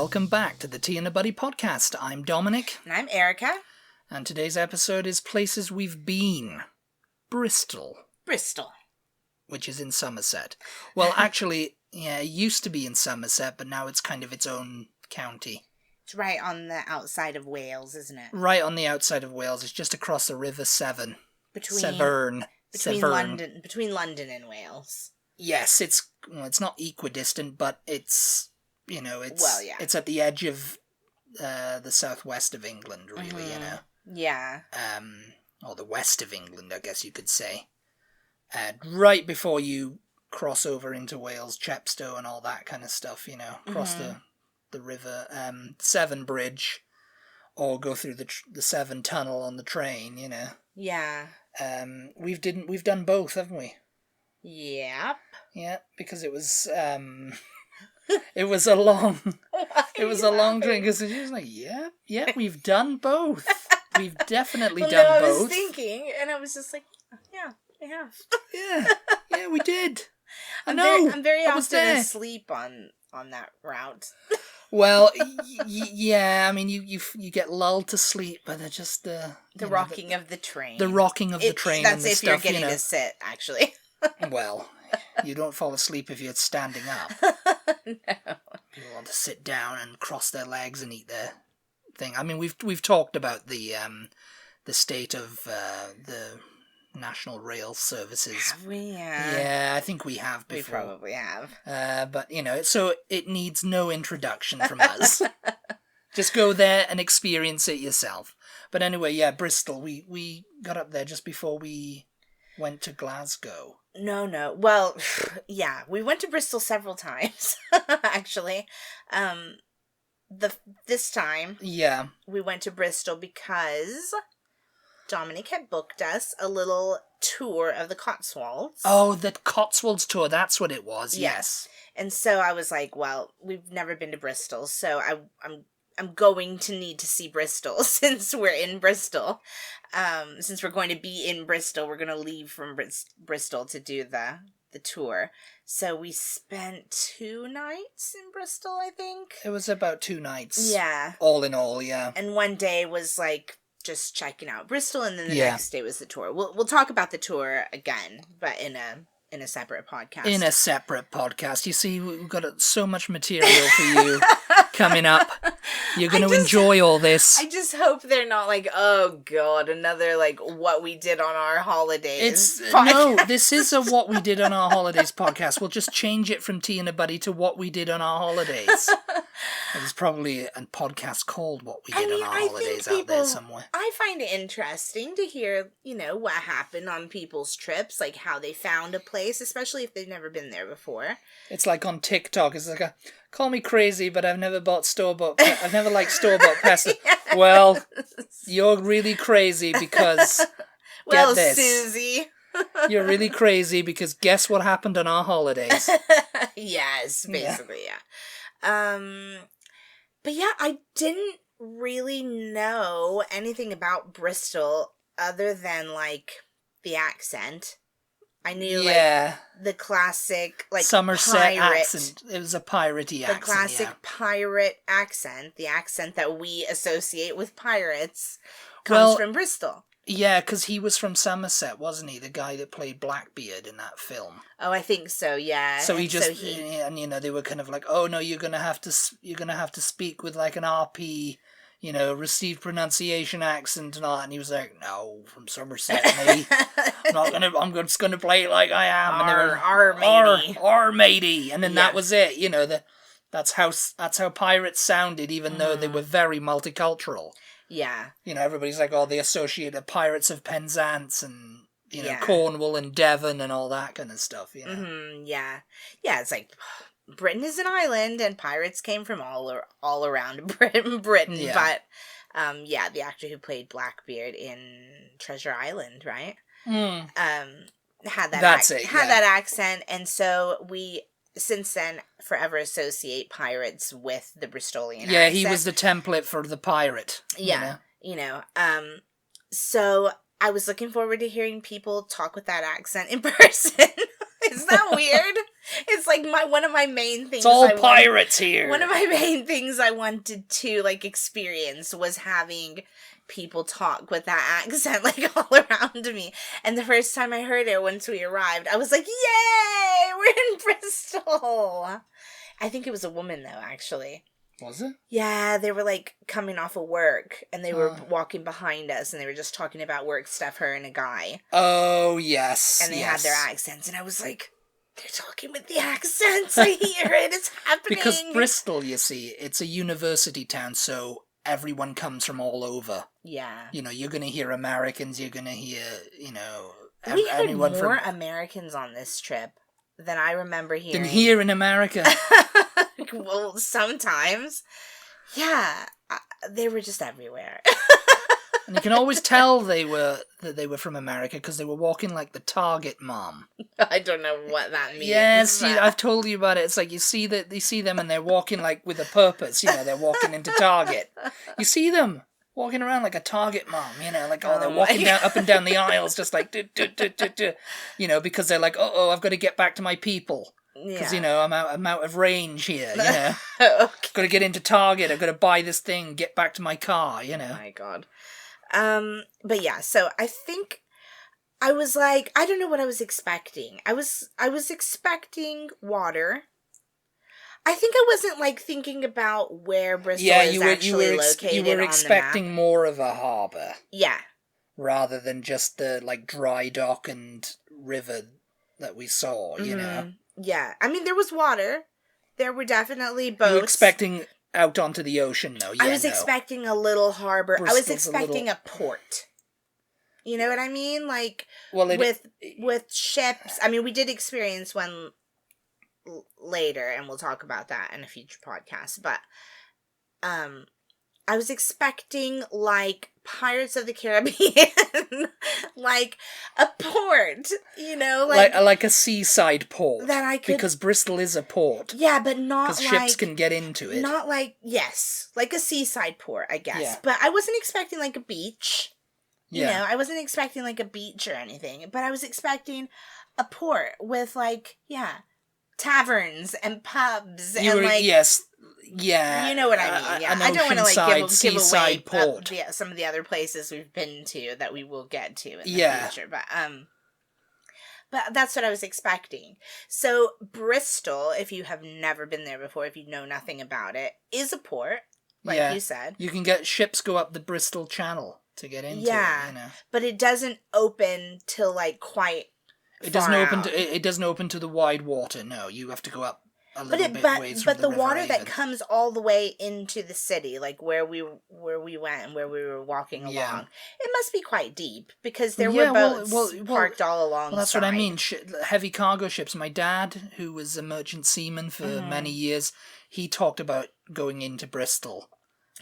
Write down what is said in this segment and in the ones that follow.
welcome back to the Tea and a Butty podcast. I'm Dominic. And I'm Erica. And today's episode is Places We've Been. Bristol. Which is in Somerset. Well, actually, yeah, it used to be in Somerset, but now it's kind of its own county. It's right on the outside of Wales, isn't it? Right on the outside of Wales. It's just across the River Severn. Between Severn. Between London and Wales. Yes, it's not equidistant, but it's it's at the edge of the southwest of England, really, Yeah. Or the west of England, I guess you could say. Right before you cross over into Wales, Chepstow and all that kind of stuff, cross the river, Severn Bridge, or go through the Severn Tunnel on the train, Yeah. We've done both, haven't we? Yep. Yeah, because it was it was a long train, because it was like, yeah, we've done both. We've definitely done both. I was thinking, and I was just like, yeah, we have. yeah, we did. I'm very often asleep on that route. Well, yeah, I mean, you get lulled to sleep by just the rocking of the train. The rocking of the train. That's and the if stuff, you're getting to sit, actually. Well, you don't fall asleep if you're standing up. No. People want to sit down and cross their legs and eat their thing. I mean, we've talked about the state of the National Rail Services. Have we? Yeah, I think we have before. We probably have. But, so it needs no introduction from us. Just go there and experience it yourself. But anyway, yeah, Bristol. We got up there just before we went to Glasgow. No. Well, yeah, we went to Bristol several times, actually. This time, yeah, we went to Bristol because Dominic had booked us a little tour of the Cotswolds. Oh, the Cotswolds tour, that's what it was, yes. And so I was like, well, we've never been to Bristol, so I'm going to need to see Bristol since we're in Bristol. Since we're going to be in Bristol, we're going to leave from Bristol to do the tour. So we spent 2 nights in Bristol, I think. It was about 2 nights. Yeah. All in all, yeah. And one day was like just checking out Bristol, and then the next day was the tour. We'll talk about the tour again, but in a separate podcast. In a separate podcast. You see, we've got so much material for you coming up. You're going to enjoy all this. I just hope they're not like, oh God, another like what we did on our holidays podcast. No, this is a what we did on our holidays podcast. We'll just change it from Tea and a Buddy to what we did on our holidays. There's probably a podcast called What We Did on Our Holidays out there somewhere. I find it interesting to hear, what happened on people's trips, like how they found a place, especially if they've never been there before. It's like on TikTok, it's like call me crazy, but I've never liked store-bought pasta. Yes. Well, you're really crazy because well, get this. Susie. You're really crazy because guess what happened on our holidays? Yes, basically, yeah. But yeah, I didn't really know anything about Bristol other than like the accent. I knew like the classic like Somerset pirate accent. It was a piratey accent. The classic pirate accent, the accent that we associate with pirates, comes from Bristol. Yeah, because he was from Somerset, wasn't he? The guy that played Blackbeard in that film. Oh, I think so. Yeah. So they were kind of like, oh no, you're gonna have to speak with like an RP, received pronunciation accent and all that. And he was like, no, from Somerset, mate. I'm just gonna play it like I am. Our matey. And then that was it. That's how pirates sounded, even though they were very multicultural. Yeah. Everybody's like, oh, they associate the Pirates of Penzance and, Cornwall and Devon and all that kind of stuff, Mm-hmm, yeah. Yeah, it's like, Britain is an island and pirates came from all around Britain. Yeah. But, the actor who played Blackbeard in Treasure Island, right? Had that accent. And so we, since then, forever associate pirates with the Bristolian accent. Yeah, he was the template for the pirate. Yeah, So I was looking forward to hearing people talk with that accent in person. Is that weird? It's like one of my main things. It's all pirates here. One of my main things I wanted to like experience was having people talk with that accent like all around me. And the first time I heard it once we arrived, I was like, yay, we're in Bristol. I think it was a woman though, actually. Was it? Yeah, they were like coming off of work and they were walking behind us and they were just talking about work stuff, her and a guy. Oh, yes. And they had their accents and I was like, they're talking with the accents. I hear it. It's happening. Because Bristol, you see, it's a university town, so everyone comes from all over. Yeah. You know, you're going to hear Americans, you're going to hear, you know, we had anyone more from... Americans on this trip than I remember hearing. Than here in America. Well, sometimes. Yeah. They were just everywhere. And you can always tell that they were from America because they were walking like the Target mom. I don't know what that means. Yes, I've told you about it. It's like you see them and they're walking like with a purpose. You know, they're walking into Target. You see them walking around like a Target mom. You know, like they're walking up and down the aisles just like you know, because they're like, I've got to get back to my people. Because, you know, I'm out of range here, you know. Okay. Got to get into Target, I've got to buy this thing, get back to my car, you know. Oh my God. But yeah, so I think I was like, I don't know what I was expecting. I was expecting water. I think I wasn't like thinking about where Bristol is actually located. You were expecting more of a harbour. Yeah. Rather than just the like dry dock and river that we saw, you know. Yeah. I mean, there was water. There were definitely boats. You were expecting out onto the ocean, though. Yeah, I was expecting a little harbor. Bristol's I was expecting a port. You know what I mean? Like, with ships. I mean, we did experience one later, and we'll talk about that in a future podcast. But, I was expecting, like, Pirates of the Caribbean, like a port, you know, like a seaside port that I could, because Bristol is a port. Yeah, but not because ships can get into it. Not like like a seaside port, I guess. Yeah. But I wasn't expecting like a beach. You Yeah. know, I wasn't expecting like a beach or anything, but I was expecting a port with like taverns and pubs yes. Yeah, you know what I mean. Yeah, I don't want to like give away port. Some of the other places we've been to that we will get to in the future. But that's what I was expecting. So Bristol, if you have never been there before, if you know nothing about it, is a port, like you said. You can get ships go up the Bristol Channel to get into it. You know. But it doesn't open till like quite. It doesn't open to the wide water. No, you have to go up. But the water that comes all the way into the city, like where we went and where we were walking along, it must be quite deep because there were boats parked all along. Well, that's what I mean. Heavy cargo ships. My dad, who was a merchant seaman for many years, he talked about going into Bristol.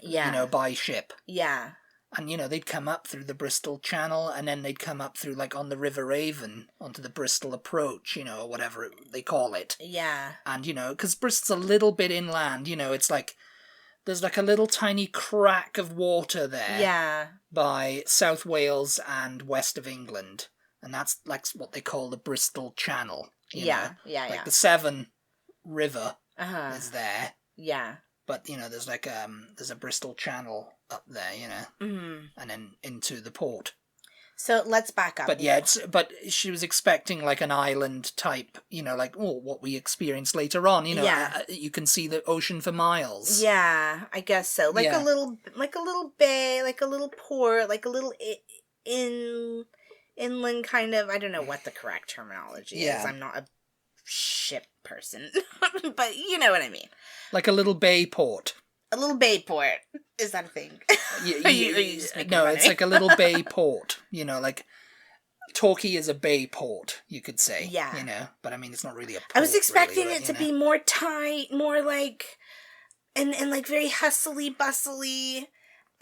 Yeah, you know, by ship. Yeah. And, you know, they'd come up through the Bristol Channel, and then they'd come up through, like, on the River Avon, onto the Bristol Approach, you know, or whatever they call it. Yeah. And, you know, because Bristol's a little bit inland, you know, it's like, there's like a little tiny crack of water there. Yeah. By South Wales and west of England. And that's, like, what they call the Bristol Channel. You know? Like the Severn River is there. Yeah. But, you know, there's like there's a Bristol Channel up there, you know, and then into the port. So let's back up. But but she was expecting like an island type, you know, like what we experienced later on, you know. You can see the ocean for miles. Yeah, I guess so. Like a little bay, like a little port, like a little inland kind of. I don't know what the correct terminology is. I'm not a ship person, but you know what I mean. Like a little bay port. A little bay port. Is that a thing? No, it's like a little bay port. You know, like Torquay is a bay port, you could say. Yeah. You know, but I mean, it's not really a port. I was expecting it to be more tight, more like, and like very hustly bustly.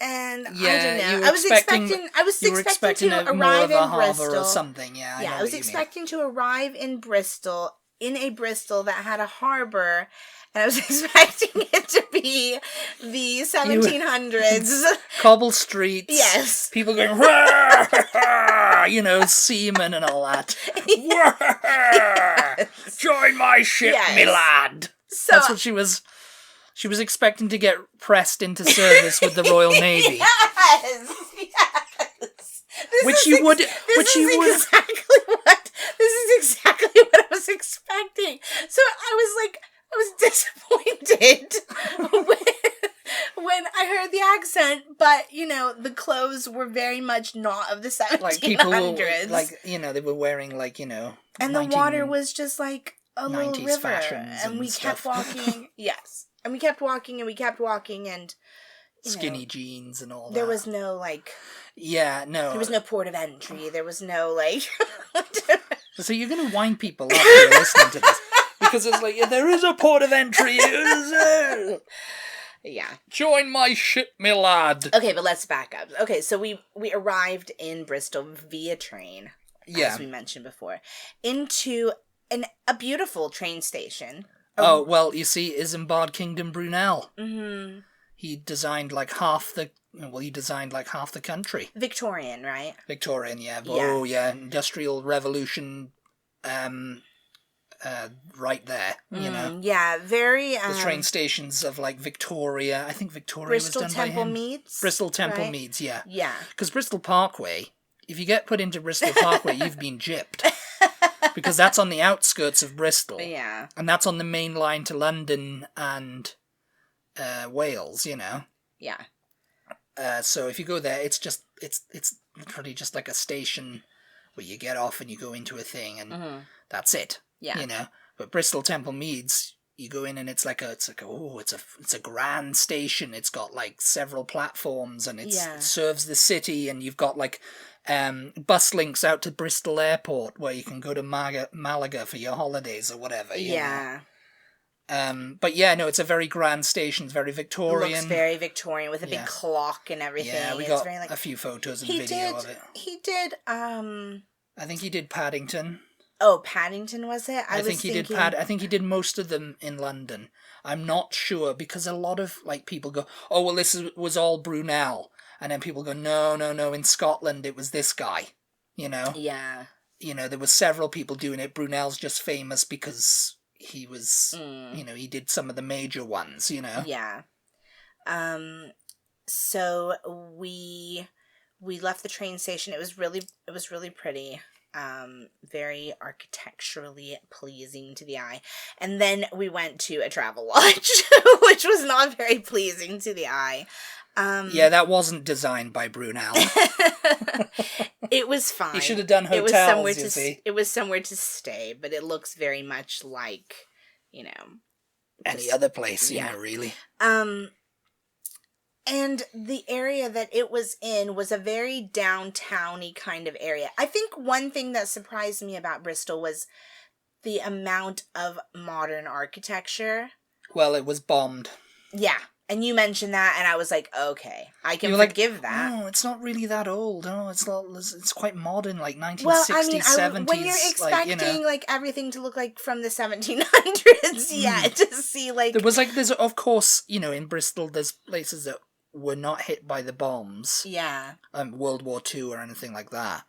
And I don't know. I was expecting to arrive in Bristol or something. Yeah, I was expecting to arrive in Bristol, in a Bristol that had a harbor, and I was expecting it to be the 1700s. Cobble streets. Yes. People going, rah, rah, you know, seamen and all that. Yes. Join my ship, me lad. So, That's what she was expecting to get pressed into service with the Royal Navy. Yes. This is exactly what I was expecting. So I was disappointed when I heard the accent, but, you know, the clothes were very much not of the 1700s. Like, people, like, you know, they were wearing, like, you know... And the water was just, like, a little 90s river. fashions And we stuff. kept walking. Yes. And we kept walking, and... Skinny jeans and all that. There was no, like... Yeah, no. There was no port of entry. There was no, like... So you're going to wind people up who are listening to this. Because it's like, yeah, there is a port of entry. Yeah. Join my ship, me lad. Okay, but let's back up. Okay, so we arrived in Bristol via train, as we mentioned before, into a beautiful train station. Oh, well, you see, Isambard Kingdom Brunel. Mm-hmm. He designed like half the country. Victorian, right? Victorian, yeah. Oh, yeah. Industrial Revolution, right there, you know. Yeah, very... the train stations of, like, Victoria. I think Victoria Bristol was done Temple by him. Meads? Bristol Temple right? Meads, yeah. Yeah. Because Bristol Parkway, if you get put into Bristol Parkway, you've been gypped. Because that's on the outskirts of Bristol. Yeah. And that's on the main line to London and Wales, you know. Yeah. So if you go there, it's literally just like a station where you get off and you go into a thing and that's it. Yeah. You know. But Bristol Temple Meads, you go in and it's a grand station. It's got like several platforms and it serves the city, and you've got like bus links out to Bristol Airport where you can go to Malaga for your holidays or whatever. You know? But yeah, no, it's a very grand station. It's very Victorian. It looks very Victorian with a big clock and everything. Yeah, we got a few photos and video of it. He did, I think he did Paddington. Oh, Paddington, was it? I think he did most of them in London. I'm not sure, because a lot of like people go, oh, well, this was all Brunel. And then people go, no, in Scotland it was this guy, you know? Yeah. You know, there were several people doing it. Brunel's just famous because he was, you know, he did some of the major ones, you know? Yeah. So we left the train station. It was really pretty. Very architecturally pleasing to the eye. And then we went to a travel lodge, which was not very pleasing to the eye. Yeah, that wasn't designed by Brunel. It was fine. He should have done hotels, you see. It was somewhere to stay, but it looks very much like, you know... any other place, you know, really. And the area that it was in was a very downtown-y kind of area. I think one thing that surprised me about Bristol was the amount of modern architecture. Well, it was bombed. Yeah. And you mentioned that, and I was like, okay, I can forgive that. No, it's not really that old. No, it's quite modern, like 1960s, well, I mean, 70s. When you're expecting, like, you know, everything to look like from the 1700s, to see, like... there's, of course, you know, in Bristol, there's places that were not hit by the bombs. Yeah. World War II or anything like that.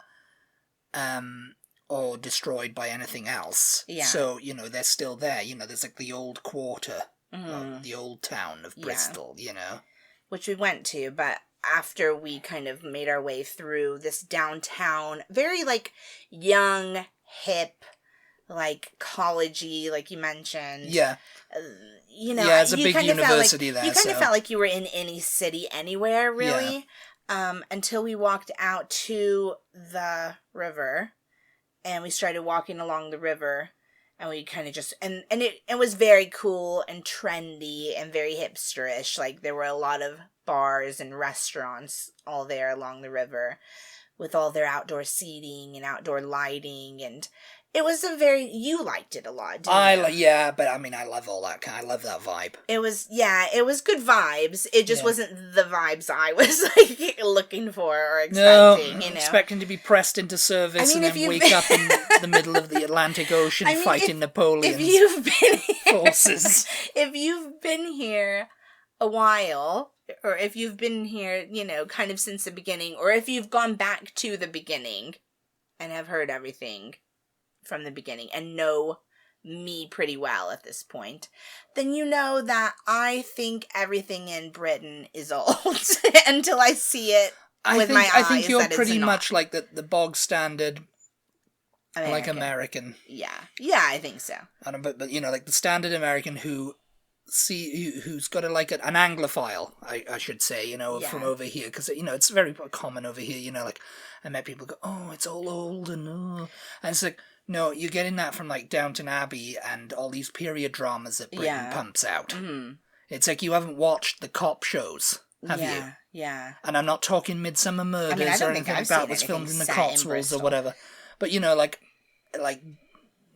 Or destroyed by anything else. Yeah. So, you know, they're still there. You know, there's like the old quarter. The old town of Bristol, you know. Which we went to, but after we kind of made our way through this downtown, very, like, young, hip, like, college-y, like you mentioned. Yeah. You know, yeah, it's a big university there. You kind of felt like you were in any city anywhere, really. Yeah. Until we walked out to the river, and we started walking along the river. And we kind of just, and it was very cool and trendy and very hipsterish. Like, there were a lot of bars and restaurants all there along the river with all their outdoor seating and outdoor lighting. And it was you liked it a lot, didn't you? Yeah, but I mean, I love all that. I love that vibe. It was good vibes. It just wasn't the vibes I was, like, looking for or expecting, you know? Expecting to be pressed into service and then wake up in the middle of the Atlantic Ocean fighting Napoleon's forces. If you've been here a while, or if you've been here, you know, kind of since the beginning, or if you've gone back to the beginning, and have heard everything from the beginning and know me pretty well at this point, then you know that I think everything in Britain is old until I see it with my eyes. I think you're pretty much like the bog standard American. Yeah, I think so. I don't, but you know, like the standard American who's got like an Anglophile, I should say, you know, from over here, because you know it's very common over here. You know, like I met people go, oh, it's all old and it's like, no, you're getting that from like Downton Abbey and all these period dramas that Britain pumps out. Mm-hmm. It's like you haven't watched the cop shows, have you? Yeah. And I'm not talking Midsummer Murders or anything like that was filmed in the Cotswolds or whatever. But you know, like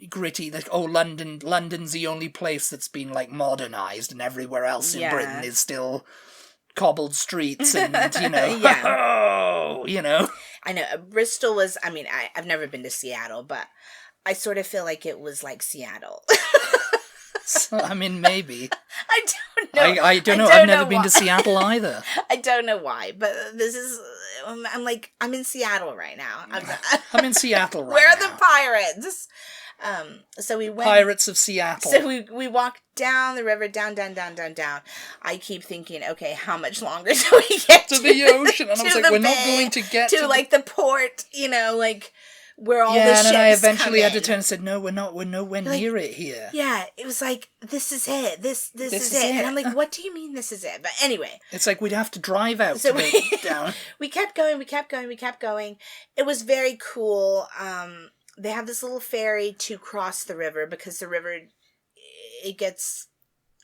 gritty, like, oh, London's the only place that's been like modernized, and everywhere else in Britain is still cobbled streets and you know, you know. I know Bristol was. I mean, I've never been to Seattle, but I sort of feel like it was like Seattle. So, I mean, maybe. I don't know. I don't know. I've never been to Seattle either. I don't know why, but this is. I'm in Seattle right now. I'm in Seattle right now. Where are the pirates? So we went. Pirates of Seattle. So we walked down the river, down. I keep thinking, okay, how much longer do we get to the ocean? And I was like, we're not going to get to like the port, you know, like where all the ships and then I eventually had to turn and said, no, we're nowhere near it here. Yeah, it was like, this is it. This is it. And I'm like, what do you mean this is it? But anyway. It's like we'd have to drive out so down. We kept going. It was very cool. They have this little ferry to cross the river because the river, it gets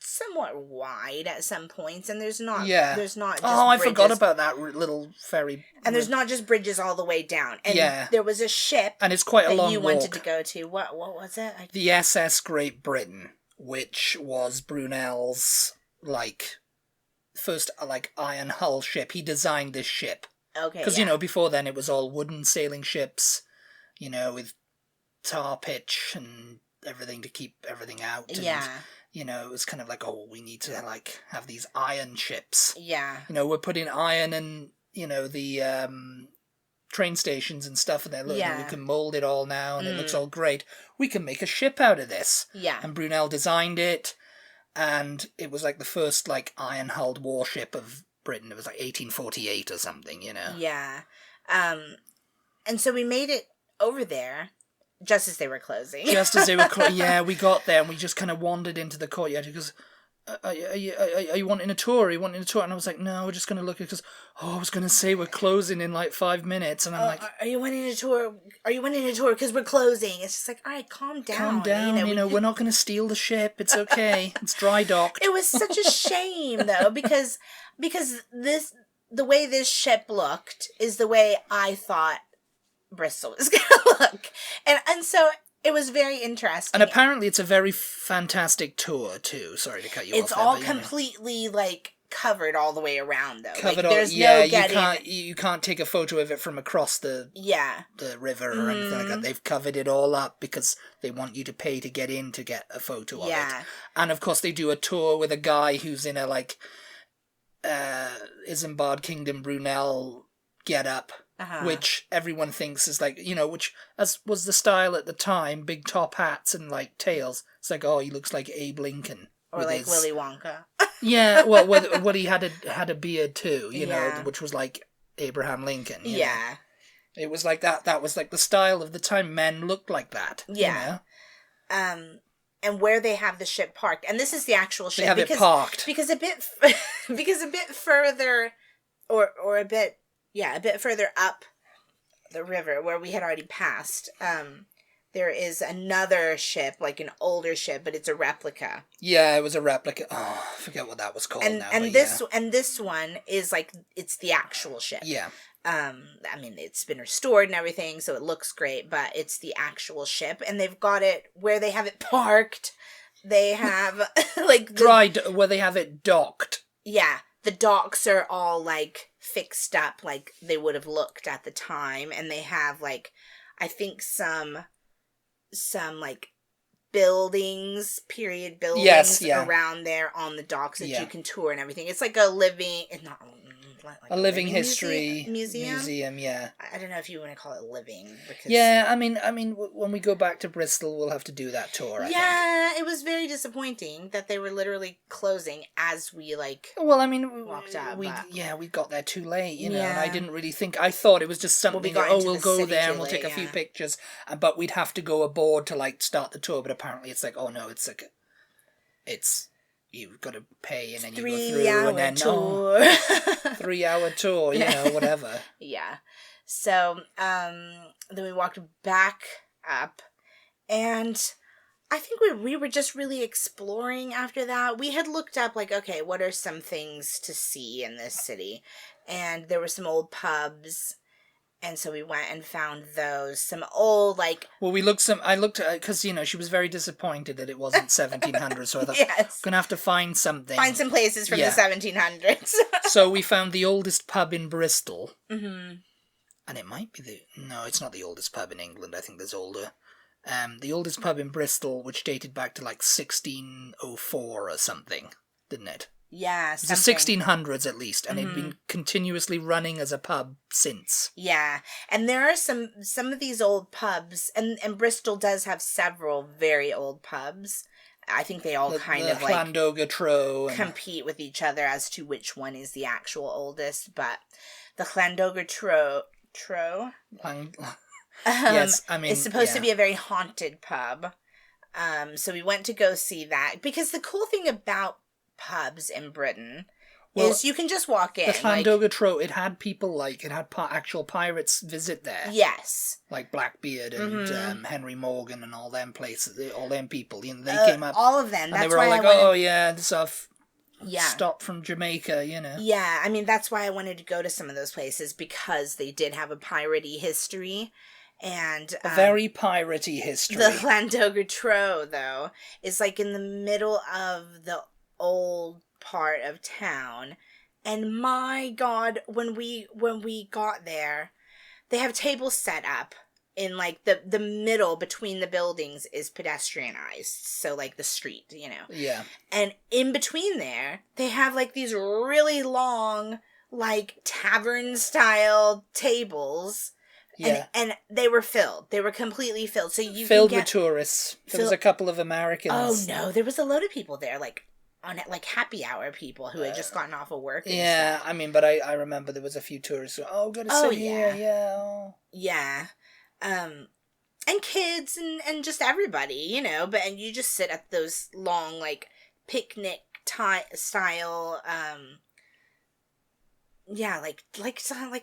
somewhat wide at some points, and there's not just I bridges. forgot about that little ferry. And there's not just bridges all the way down. And there was a ship, and it's quite a long you walk. wanted to go to. What was it? The SS Great Britain, which was Brunel's first iron hull ship. He designed this ship. Okay. Because you know, before then it was all wooden sailing ships, you know, with tar pitch and everything to keep everything out. And, you know, it was kind of like, oh, we need to have these iron ships. Yeah. You know, we're putting iron in, you know, the train stations and stuff, and we can mold it all now, and it looks all great. We can make a ship out of this. Yeah. And Brunel designed it, and it was like the first iron-hulled warship of Britain. It was 1848 or something, you know. Yeah. And so we made it over there. Just as they were closing. We got there and we just kind of wandered into the courtyard. He goes, are you wanting a tour? Are you wanting a tour? And I was like, no, we're just going to look. Because, I was going to say we're closing in 5 minutes. And I'm like, are you wanting a tour? Are you wanting a tour? Because we're closing. It's just like, all right, calm down. Calm down. You know, we're not going to steal the ship. It's okay. It's dry docked. It was such a shame, though, because the way this ship looked is the way I thought Bristol is going to look. And so it was very interesting. And apparently it's a very fantastic tour, too. Sorry to cut you off. It's all completely, covered all the way around, though. Covered there's no getting... You can't take a photo of it from across the river or anything like that. They've covered it all up because they want you to pay to get in to get a photo of it. And, of course, they do a tour with a guy who's in a, Isambard Kingdom Brunel get-up. Which everyone thinks is which as was the style at the time, big top hats and tails. It's like, oh, he looks like Abe Lincoln. Or Willy Wonka. Yeah, well, he had a beard too, you know, which was like Abraham Lincoln. You know? It was like that. That was the style of the time. Men looked like that. Yeah. You know? And where they have the ship parked, and this is the actual ship. They have it parked because a bit further, or a bit. Yeah, a bit further up the river where we had already passed, there is another ship, an older ship, but it's a replica. Yeah, it was a replica. Oh, I forget what that was called now. And this one is it's the actual ship. Yeah. I mean, it's been restored and everything, so it looks great, but it's the actual ship, and they've got it where they have it parked. They have where they have it docked. Yeah. The docks are all fixed up like they would have looked at the time, and they have I think some buildings, period buildings around there on the docks that you can tour and everything. It's like a living, not like a living history museum. Yeah. I don't know if you want to call it living. Because Yeah, I mean, when we go back to Bristol, we'll have to do that tour, I think. It was very disappointing that they were literally closing as we, Well, I mean, walked up. we got there too late, you know, Yeah. and I didn't really think, I thought it was just something, we'll go there and we'll take a few pictures, but we'd have to go aboard to, like, start the tour, but apparently it's like, oh no, it's like, you've got to pay and then you go through and then, tour. 3-hour tour, you know, whatever. Yeah. So, then we walked back up, and I think we were just really exploring after that. We had looked up, like, okay, what are some things to see in this city? And there were some old pubs, and so we went and found those. Some old, like... Well, I looked at, because, you know, she was very disappointed that it wasn't 1700s, so I thought, yes. I'm going to have to find something. Find some places from the 1700s. So we found the oldest pub in Bristol. Mm-hmm. And it might be no, it's not the oldest pub in England. I think there's older. The oldest pub in Bristol, which dated back to, like, 1604 or something, didn't it? Yeah, something. It's the 1600s at least, and it'd been continuously running as a pub since. Yeah, and there are some of these old pubs, and Bristol does have several very old pubs. I think they all kind of like Llandoga Trow compete with each other as to which one is the actual oldest, but the Llandoga Trow yes, I mean, it's supposed to be a very haunted pub. So we went to go see that, because the cool thing about pubs in Britain is you can just walk in. The Llandoga Trow, it had people actual pirates visit there. Yes. Like Blackbeard and Henry Morgan and all them places, all them people. You know, they came up. All of them. And that's they were all like, oh yeah, this stuff. Yeah. Stop from Jamaica, you know. Yeah, I mean, that's why I wanted to go to some of those places, because they did have a piratey history. And a very piratey history. The Llandoga Trow, though, is like in the middle of the old part of town, and my God, when we got there, they have tables set up in like the middle between the buildings is pedestrianized, so like the street, you know. Yeah. And in between there, they have like these really long, like tavern style tables. Yeah. And they were filled. They were completely filled. So you filled with tourists. There was a couple of Americans. Oh no, there was a load of people there, like on like happy hour people who had just gotten off of work. Yeah, stuff. I mean, but I remember there was a few tourists who, gotta sit here, yeah. And kids and just everybody, you know. And you just sit at those long, like picnic style. Yeah, like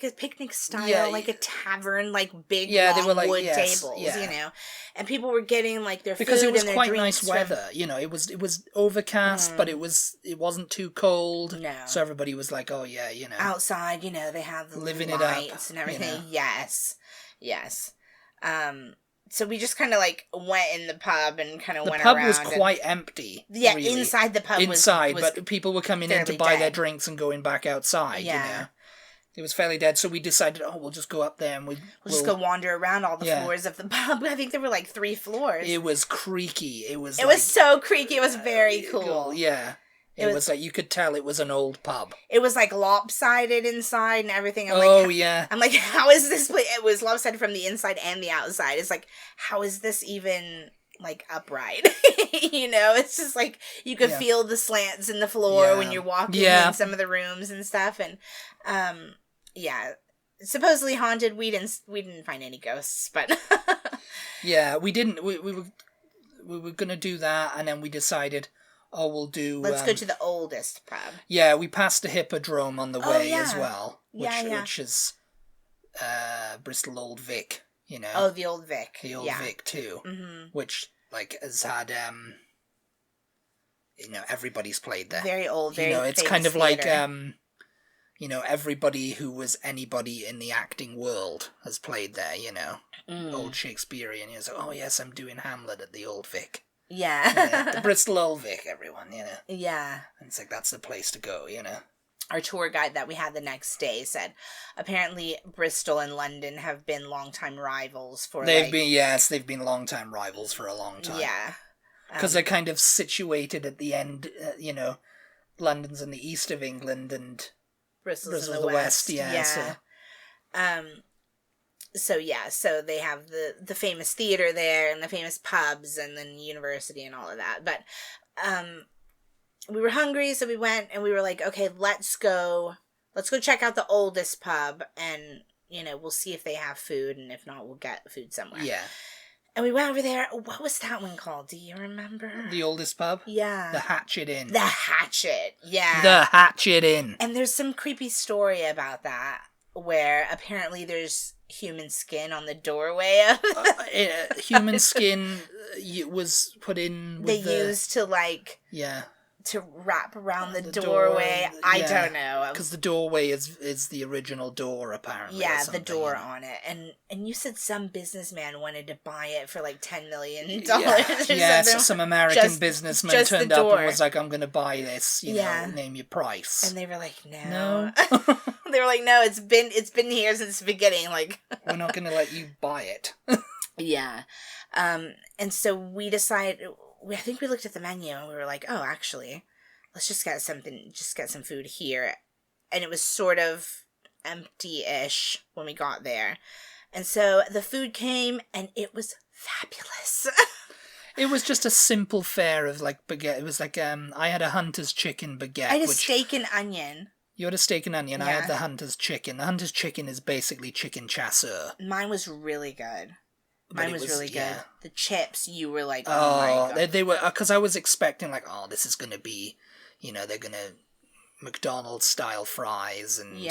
a picnic style, like a tavern, like big long like, wood tables, you know, and people were getting like their because food it was and their quite drinks nice weather, you know. It was overcast, but it wasn't too cold. No, so everybody was like, oh yeah, you know, outside, you know, they have the living lights and everything. You know? Yes. So we just kind of like went in the pub and kind of went around. The pub was quite empty. Yeah, really. Inside the pub was but people were coming in to buy their drinks and going back outside, you know. It was fairly dead, so we decided, we'll just go up there and we'll just go wander around all the floors of the pub. I think there were like 3 floors. It was creaky. It was so creaky. It was very cool. Yeah. It was like, you could tell it was an old pub. It was like lopsided inside and everything. I'm like, how is this place? It was lopsided from the inside and the outside. It's like, how is this even like upright? You know, it's just like you could feel the slants in the floor when you're walking in some of the rooms and stuff. And supposedly haunted. We didn't find any ghosts, but yeah, we didn't. We were gonna do that, and then we decided, we'll do. Let's go to the oldest pub. Yeah, we passed the Hippodrome on the way as well, which is Bristol Old Vic. You know. Oh, the Old Vic. The Old Vic too, which like has had you know, everybody's played there. Very old. Very you know, it's kind of theater. like you know, everybody who was anybody in the acting world has played there. You know, old Shakespearean. You know, so, oh yes, I'm doing Hamlet at the Old Vic. Yeah. The Bristol Old Vic, everyone, you know. Yeah. And it's like, that's the place to go, you know. Our tour guide that we had the next day said, apparently Bristol and London have been longtime rivals for they've been longtime rivals for a long time. Yeah. Because they're kind of situated at the end, you know, London's in the east of England and Bristol's in the west. yeah. So they have the famous theater there and the famous pubs and then university and all of that. But we were hungry, so we went and we were like, okay, let's go check out the oldest pub and, we'll see if they have food, and if not, we'll get food somewhere. Yeah. And we went over there. What was that one called? Do you remember? The oldest pub? Yeah. The Hatchet Inn. The Hatchet, yeah. The Hatchet Inn. And there's some creepy story about that, where apparently there's human skin on the doorway of human skin was put in with used to, like... Yeah. To wrap around the doorway. I don't know. Because the doorway is the original door, apparently. Yeah, the door on it. And you said some businessman wanted to buy it for like $10 million Yeah, so some American businessman turned up and was like, I'm going to buy this, name your price. And they were like, no. They were like, no, it's been here since the beginning. Like, we're not going to let you buy it. Yeah. And so we decided... I think we looked at the menu and we were like, oh, actually, let's just get some food here. And it was sort of empty-ish when we got there. And so the food came and it was fabulous. It was just a simple fare of like baguette. It was like, I had a hunter's chicken baguette. I had a steak and onion. You had a steak and onion. Yeah. I had the hunter's chicken. The hunter's chicken is basically chicken chasseur. Mine was really good. Mine was really good. Yeah. The chips, you were like, oh my God. They were, because I was expecting like, this is going to be, they're going to McDonald's style fries and,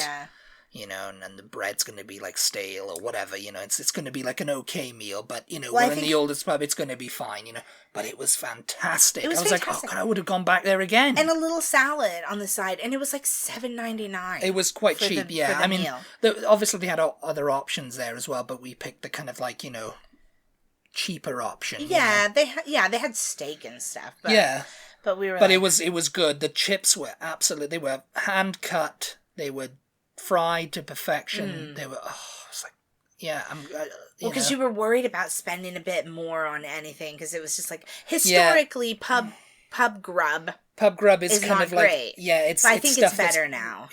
and the bread's going to be like stale or whatever, it's going to be like an okay meal, but, we're in the oldest pub, it's going to be fine, but it was fantastic. I was like, oh God, I would have gone back there again. And a little salad on the side, and it was like $7.99. It was quite cheap, yeah. I mean, obviously they had other options there as well, but we picked the kind of like, cheaper option. Yeah, they had steak and stuff. But, but we were. But it was good. The chips were they were hand cut. They were fried to perfection. They were. Oh, it's like, yeah. Because you were worried about spending a bit more on anything, because it was just like historically pub grub. Pub grub is kind of like great. Yeah, it's. But I think it's better now.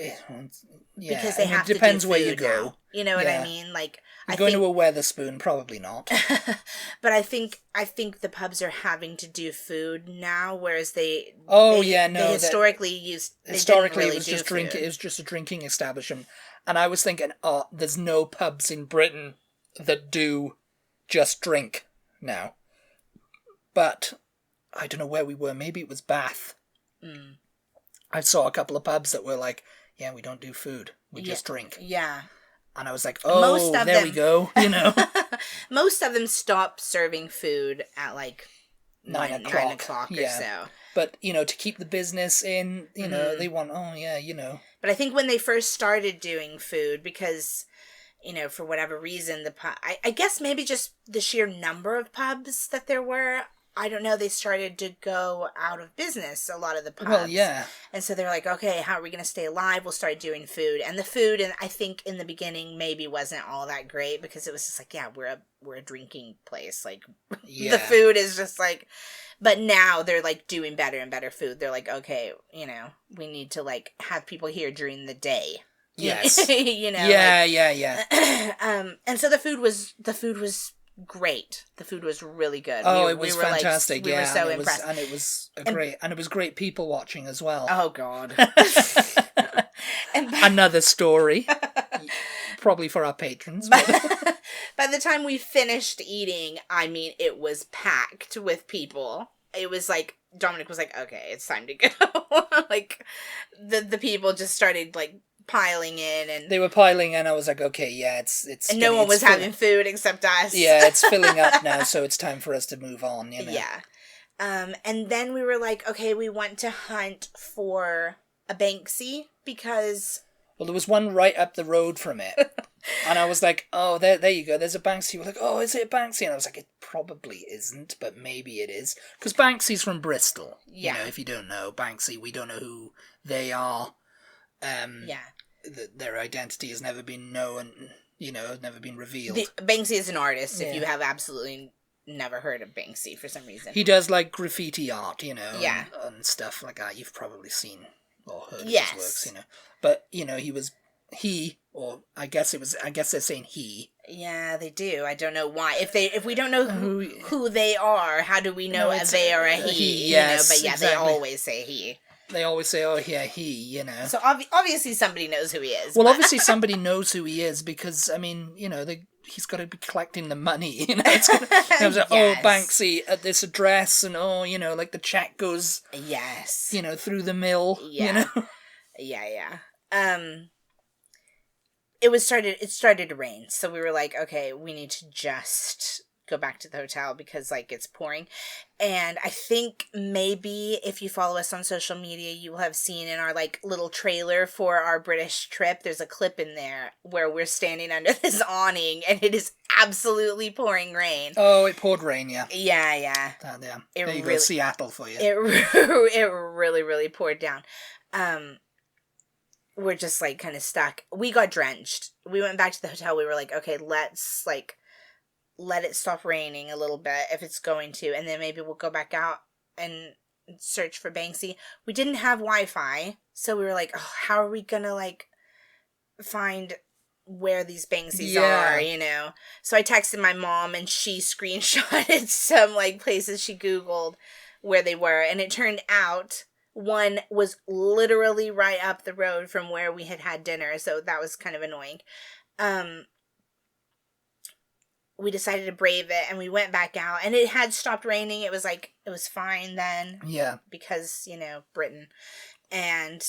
Because they have to depends where you go. Now. You know what I mean? Like. Going to a Weatherspoon, probably not. But I think the pubs are having to do food now, whereas they historically it was just drinking. It was just a drinking establishment, and I was thinking, there's no pubs in Britain that do just drink now. But I don't know where we were. Maybe it was Bath. I saw a couple of pubs that were like, yeah, we don't do food. We just drink. Yeah. And I was like, we go, Most of them stopped serving food at like 9 o'clock or so. But, to keep the business in, they want, But I think when they first started doing food, because, for whatever reason, I guess maybe just the sheer number of pubs that there were, I don't know, they started to go out of business, a lot of the pubs. Well, yeah. And so they were like, okay, how are we going to stay alive? We'll start doing food. And the food, and I think in the beginning, maybe wasn't all that great, because it was just like, we're a drinking place. Like, the food is just like, but now they're like doing better and better food. They're like, okay, we need to like have people here during the day. Yes. Yeah. And so the food was great. The food was really good. It was fantastic. We were so impressed. And it was great people watching as well. Oh God. Another story. Probably for our patrons. By the time we finished eating, I mean, it was packed with people. It was like, Dominic was like, okay, it's time to go. Like, the people just started like piling in, and they were piling in. I was like, okay, yeah, it's and no one was having food except us. Yeah, it's filling up now, so it's time for us to move on. Yeah. And then we were like, okay, we want to hunt for a Banksy, because there was one right up the road from it, and I was like, oh, there you go, there's a Banksy. We're like, oh, is it a Banksy? And I was like, it probably isn't, but maybe it is, because Banksy's from Bristol. Yeah. If you don't know Banksy, we don't know who they are. Their identity has never been known, never been revealed. Banksy is an artist, if you have absolutely never heard of Banksy for some reason. He does, like, graffiti art, and stuff like that. You've probably seen or heard Yes. of his works, you know. But, you know, I guess they're saying he. Yeah, they do. I don't know why. If we don't know who they are, how do we know they are a he? Yes, But yeah, exactly. they always say he. They always say, oh, yeah, he, you know. So obviously somebody knows who he is. Well, obviously somebody knows who he is because, I mean, you know, he's got to be collecting the money, you know. It's gonna, yes. Oh, Banksy at this address, and you know, like the check goes, yes, you know, through the mill, you know. Yeah. It started to rain, so we were like, okay, we need to just go back to the hotel because like it's pouring. And I think maybe if you follow us on social media, you will have seen in our like little trailer for our British trip, there's a clip in there where we're standing under this awning and it is absolutely pouring rain. Oh, it poured rain, yeah. Yeah. Yeah. There you go, Seattle for you. It really, really poured down. We're just like kind of stuck. We got drenched. We went back to the hotel. We were like, okay, let's like let it stop raining a little bit if it's going to, and then maybe we'll go back out and search for Banksy. We didn't have Wi-Fi, so we were like, oh, how are we gonna like find where these Banksies are, you know? So I texted my mom and she screenshotted some like places she Googled where they were, and it turned out one was literally right up the road from where we had dinner, so that was kind of annoying. We decided to brave it, and we went back out, and it had stopped raining. It was fine then. Yeah. Because, you know, Britain. And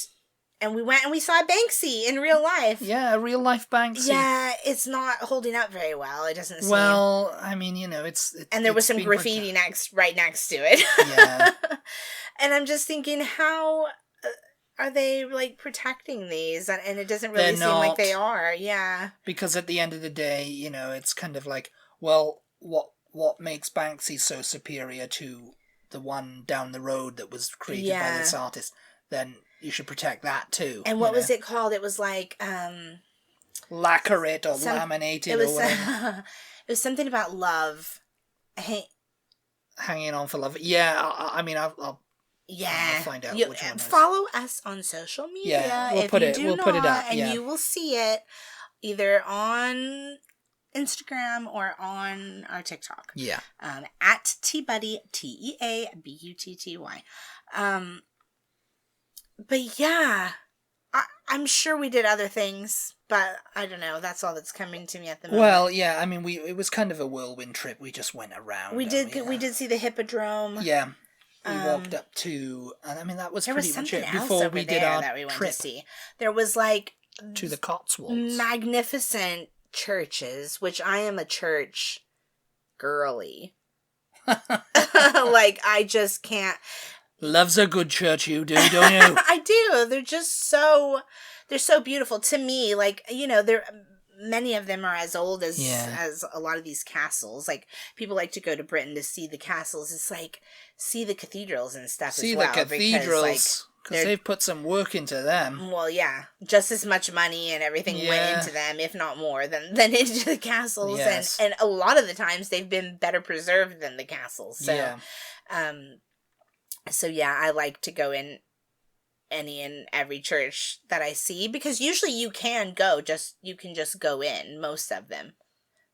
we went and we saw Banksy in real life. Yeah, a real life Banksy. Yeah, it's not holding up very well. It doesn't seem. Well, I mean, you know, and there was some graffiti right next to it. Yeah. And I'm just thinking, how are they like protecting these? And it doesn't really seem like they are. Yeah. Because at the end of the day, you know, it's kind of like, well, what makes Banksy so superior to the one down the road that was created by this artist? Then you should protect that too. And what was it called? It was like lacquer it or laminated or whatever. It was something about love. Hanging on for love. Yeah, I mean, I'll find out which one. Follow us on social media. Yeah, we'll put it up, and you will see it either on Instagram or on our TikTok. Yeah. At Butty, TeaButty. But yeah, I'm sure we did other things, but I don't know. That's all that's coming to me at the moment. Well, yeah, I mean, it was kind of a whirlwind trip. We just went around. We did see the Hippodrome. Yeah. We walked up to, and I mean, that was pretty much it before we did our that we went trip to see. There was like to the Cotswolds. Magnificent churches, which I am a church girly. Like, I just can't. Loves a good church, you do, don't you? I do. They're so beautiful to me. Like, you know, many of them are as old as a lot of these castles. Like, people like to go to Britain to see the castles. It's like, see the cathedrals and stuff as well. See the cathedrals, because they've put some work into them. Well, yeah. Just as much money and everything went into them, if not more, than into the castles. Yes. And a lot of the times, they've been better preserved than the castles. So, So yeah, I like to go in any and every church that I see, because usually you can just go in, most of them.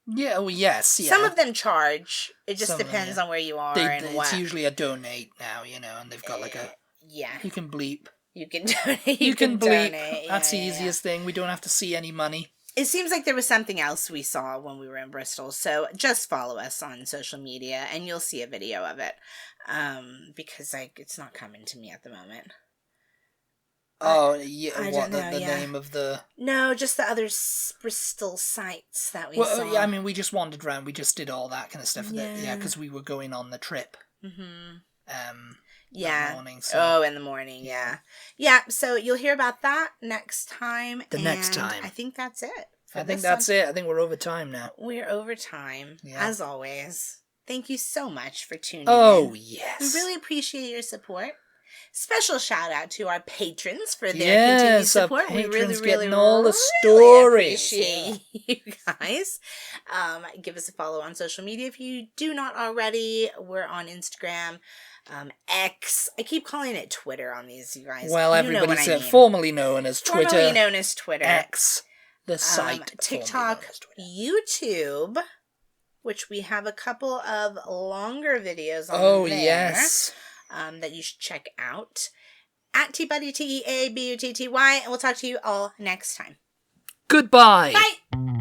Yeah, well, yes, yeah. Some of them charge. It just depends on where you are and what. It's usually a donate now, you know, and they've got like a... Yeah. You can bleep. You can donate. You can bleep. Donate. That's the easiest thing. We don't have to see any money. It seems like there was something else we saw when we were in Bristol, so just follow us on social media and you'll see a video of it. Because like it's not coming to me at the moment. Oh, yeah. What, the name of the... No, just the other Bristol sites that we saw. Yeah, I mean, we just wandered around. We just did all that kind of stuff. Yeah, because we were going on the trip. Mm-hmm. In the morning, so. Oh, in the morning, yeah. Yeah, so you'll hear about that next time. Next time. I think that's it. I think that's it. I think we're over time now. We're over time, as always. Thank you so much for tuning in. Oh, yes. We really appreciate your support. Special shout out to our patrons for their continued support. We really, getting all the stories. Appreciate you guys. Give us a follow on social media if you do not already. We're on Instagram, X. I keep calling it Twitter on these, you guys. Well, everybody's formerly known as Twitter. Formerly known as Twitter. X, the site. TikTok, YouTube, which we have a couple of longer videos on there. Oh, yes. That you should check out. At TButty, TEABUTTY, and we'll talk to you all next time. Goodbye. Bye.